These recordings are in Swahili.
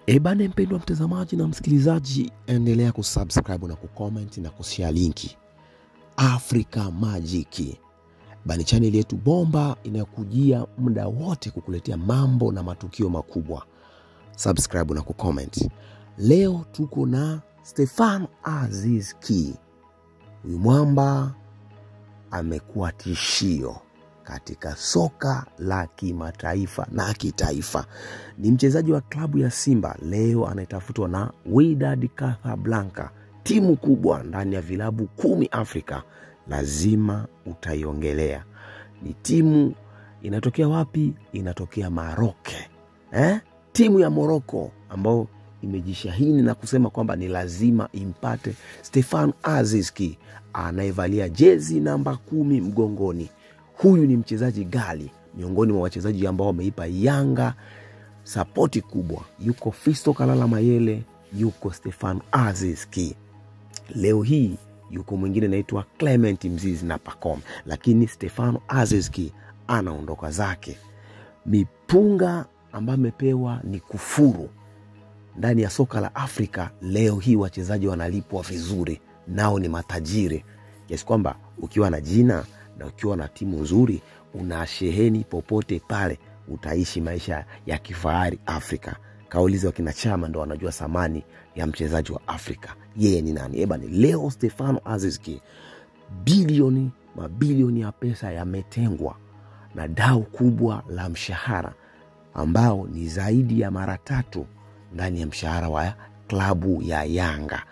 Bane mpendwa mtazamaji na msikilizaji, endelea kusubscribe na kucomment na kushare linki. Africa Magic bani channel yetu bomba inakujia muda wote kukuletea mambo na matukio makubwa. Subscribe na kucomment. Leo tuko na Stephane Aziz Ki. Huyu mwamba amekuwa tishio katika soka la kimataifa na kitaifa. Ni mchezaji wa klabu ya Simba, leo anatafutwa na Wydad Casablanca, timu kubwa ndani ya vilabu 10 Afrika. Lazima utaiongelea. Ni timu inatokea wapi? Inatokea Morocco. Timu ya Morocco ambao imejishahini na kusema kwamba ni lazima impate Stephane Aziz Ki, anayevalia jezi namba 10 mgongoni. Huyu ni mchezaji gali, miongoni mwa wachezaji ambao wameipa Yanga sapoti kubwa. Yuko Fisto Kalala Mayele, yuko Stephane Aziz Ki. Leo hii yuko mwingine anaitwa Clement Mzizi na Pacome, lakini Stephane Aziz Ki anaondoka zake. Mipunga ambayo amepewa ni kufuru ndani ya soka la Afrika. Leo hii wachezaji wanalipwa vizuri, nao ni matajiri, kiasi kwamba ukiwa na jina na ukiwa na timu nzuri, unasheheni popote pale, utaishi maisha ya kifahari Afrika. Kaulizi wa kina Chama ndo wanajua thamani ya mchezaji wa Afrika. Yeye ni nani? Ni leo Stephane Aziz Ki, mabilioni ya pesa yametengwa na dau kubwa la mshahara ambao ni zaidi ya mara 3 ndani ya mshahara wa klabu ya Yanga.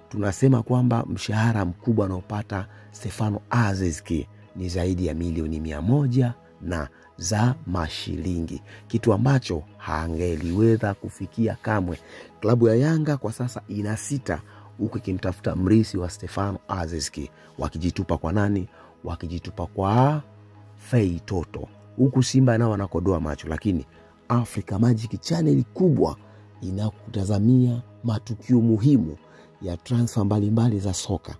Tunasema kwamba mshahara mkubwa anaopata Stephane Aziz Ki ni zaidi ya milioni 100 na za mashilingi, kitu ambacho hangeliweza kufikia kamwe. Klabu ya Yanga kwa sasa inasita huku ikimtafuta mrisi wa Stephane Aziz Ki. Wakijitupa kwa nani? Wakijitupa kwa Fei Toto. Huku Simba nao wanakodoa macho, lakini Africa Magic channel kubwa inakutazamia matukio muhimu ya transfer mbalimbali za soka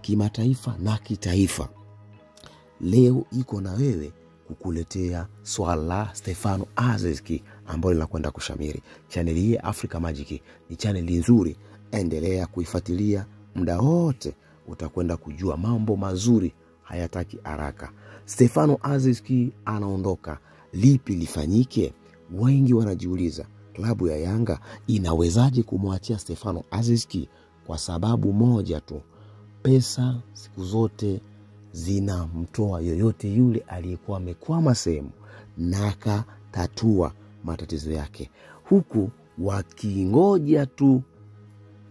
kimataifa na kitaifa. Leo iko na wewe kukuletea swala la Stephane Aziz Ki ambalo linakwenda kushamiri. Channel hii Africa Magic ni channel nzuri, endelea kuifuatilia muda wote, utakwenda kujua mambo mazuri, hayataki haraka. Stephane Aziz Ki anaondoka, lipi lifanyike? Wengi wanajiuliza klabu ya Yanga inawezaje kumwachia Stephane Aziz Ki? Kwa sababu moja tu, pesa siku zote zinamtoa yoyote yule aliyekuwa amekwama sehemu na akatatua matatizo yake, huku wakingoja tu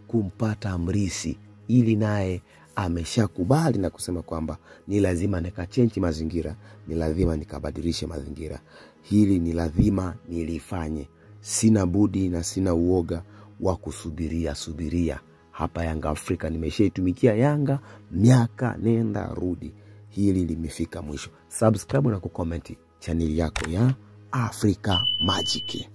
kumpata mrisi, ili naye ameshakubali na kusema kwamba ni lazima nikachange mazingira, ni lazima nikabadilishe mazingira. Hili ni lazima nilifanye. Sina budi na sina uoga wa kusubiria. Hapa Yanga Afrika nimeshaitumikia Yanga miaka nenda rudi. Hili limefika mwisho. Subscribe na kucomment channel yako ya Africa Magic.